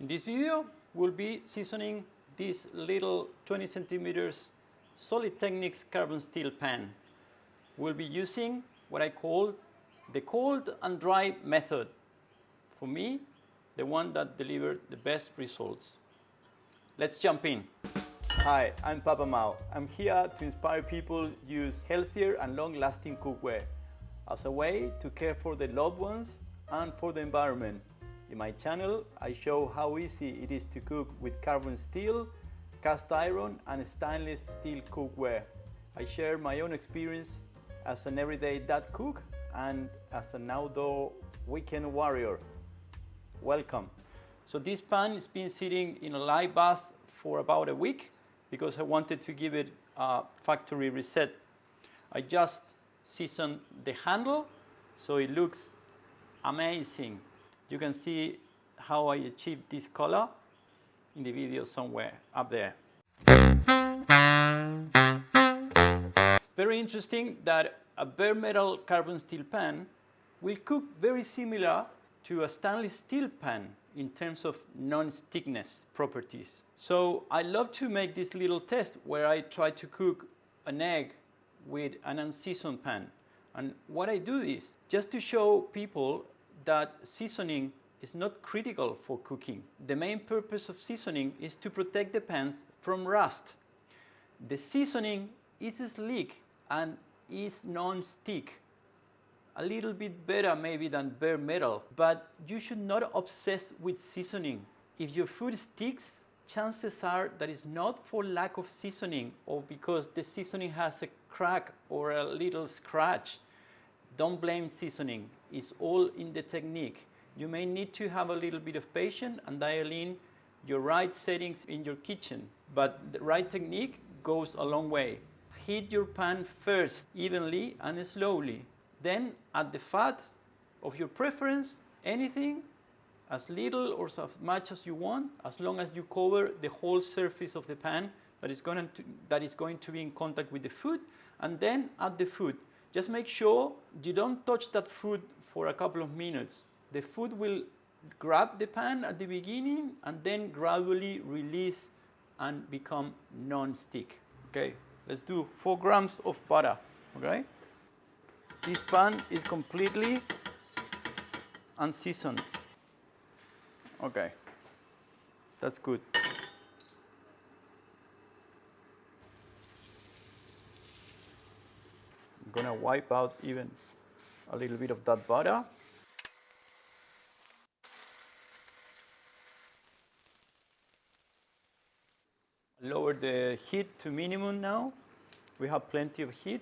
In this video, we'll be seasoning this little 20 centimeters Solid Techniques carbon steel pan. We'll be using what I call the cold and dry method. For me, the one that delivered the best results. Let's jump in. Hi, I'm PapaMau. I'm here to inspire people to use healthier and long-lasting cookware as a way to care for their loved ones and for the environment. In my channel, I show how easy it is to cook with carbon steel, cast iron and stainless steel cookware. I share my own experience as an everyday dad cook and as an outdoor weekend warrior. Welcome. So this pan has been sitting in a light bath for about a week because I wanted to give it a factory reset. I just seasoned the handle so it looks amazing. You can see how I achieved this color in the video somewhere up there. It's very interesting that a bare metal carbon steel pan will cook very similar to a stainless steel pan in terms of non-stickness properties. So I love to make this little test where I try to cook an egg with an unseasoned pan. And what I do is just to show people that seasoning is not critical for cooking. The main purpose of seasoning is to protect the pans from rust. The seasoning is sleek and is non-stick. A little bit better maybe than bare metal, but you should not obsess with seasoning. If your food sticks, chances are that it's not for lack of seasoning or because the seasoning has a crack or a little scratch. Don't blame seasoning. It's all in the technique. You may need to have a little bit of patience and dial in your right settings in your kitchen, but the right technique goes a long way. Heat your pan first, evenly and slowly. Then add the fat of your preference, anything, as little or as much as you want, as long as you cover the whole surface of the pan that is going to be in contact with the food, and then add the food. Just make sure you don't touch that food for a couple of minutes. The food will grab the pan at the beginning and then gradually release and become non-stick. Okay, let's do 4 grams of butter. Okay, this pan is completely unseasoned. Okay, that's good. I'm gonna wipe out even a little bit of that butter. Lower the heat to minimum now. We have plenty of heat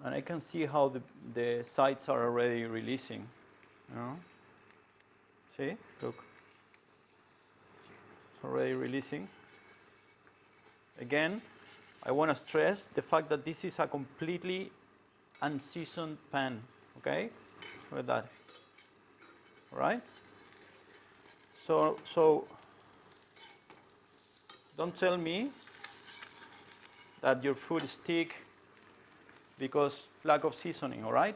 and I can see how the sides are already releasing. You know? See, look. It's already releasing. Again, I want to stress the fact that this is a completely unseasoned pan, okay? Look at that. All right? So don't tell me that your food sticks because lack of seasoning, all right?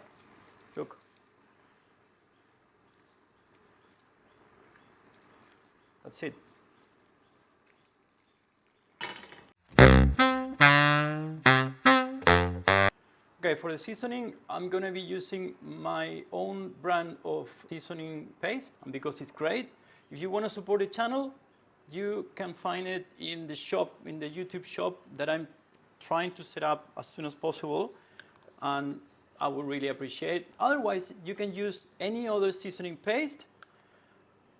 Look. That's it. Okay, for the seasoning, I'm gonna be using my own brand of seasoning paste, and because it's great. If you wanna support the channel, you can find it in the shop, in the YouTube shop that I'm trying to set up as soon as possible, and I would really appreciate. Otherwise, you can use any other seasoning paste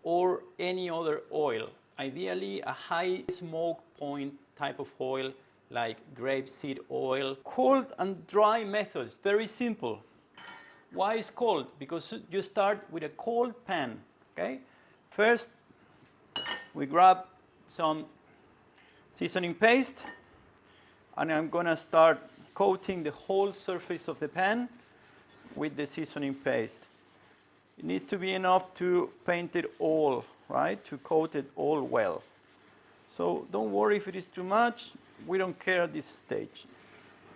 or any other oil. Ideally, a high smoke point type of oil like grapeseed oil. Cold and dry methods, very simple. Why is cold? Because you start with a cold pan, okay? First, we grab some seasoning paste and I'm gonna start coating the whole surface of the pan with the seasoning paste. It needs to be enough to paint it all, right? To coat it all well. So don't worry if it is too much. We don't care at this stage.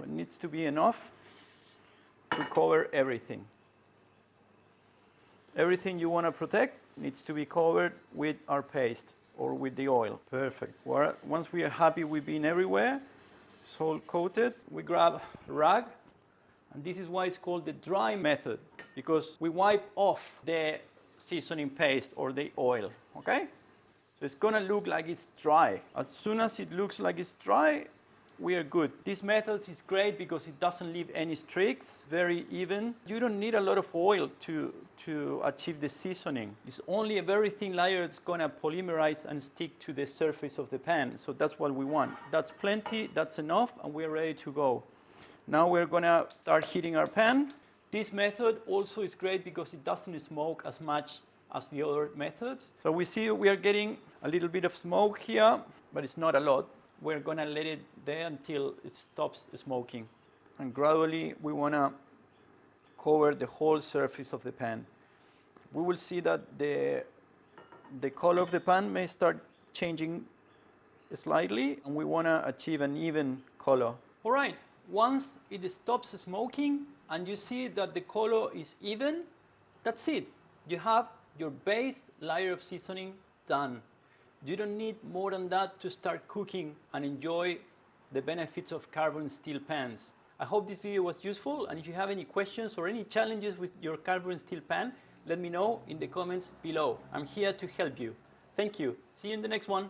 It needs to be enough to cover everything. Everything you want to protect needs to be covered with our paste. or with the oil. Perfect. Once we are happy we've been everywhere, it's all coated, we grab a rag, and this is why it's called the dry method, because we wipe off the seasoning paste or the oil, okay? So it's gonna look like it's dry. As soon as it looks like it's dry, we are good. This method is great because it doesn't leave any streaks, very even. You don't need a lot of oil to achieve the seasoning. It's only a very thin layer that's gonna polymerize and stick to the surface of the pan. So that's what we want. That's plenty, that's enough, and we're ready to go. Now we're gonna start heating our pan. This method also is great because it doesn't smoke as much as the other methods. So we see we are getting a little bit of smoke here, but it's not a lot. We're gonna let it there until it stops smoking. And gradually we wanna cover the whole surface of the pan. We will see that the color of the pan may start changing slightly, and we wanna achieve an even color. All right, once it stops smoking and you see that the color is even, that's it. You have your base layer of seasoning done. You don't need more than that to start cooking and enjoy the benefits of carbon steel pans. I hope this video was useful, and if you have any questions or any challenges with your carbon steel pan, let me know in the comments below. I'm here to help you. Thank you. See you in the next one.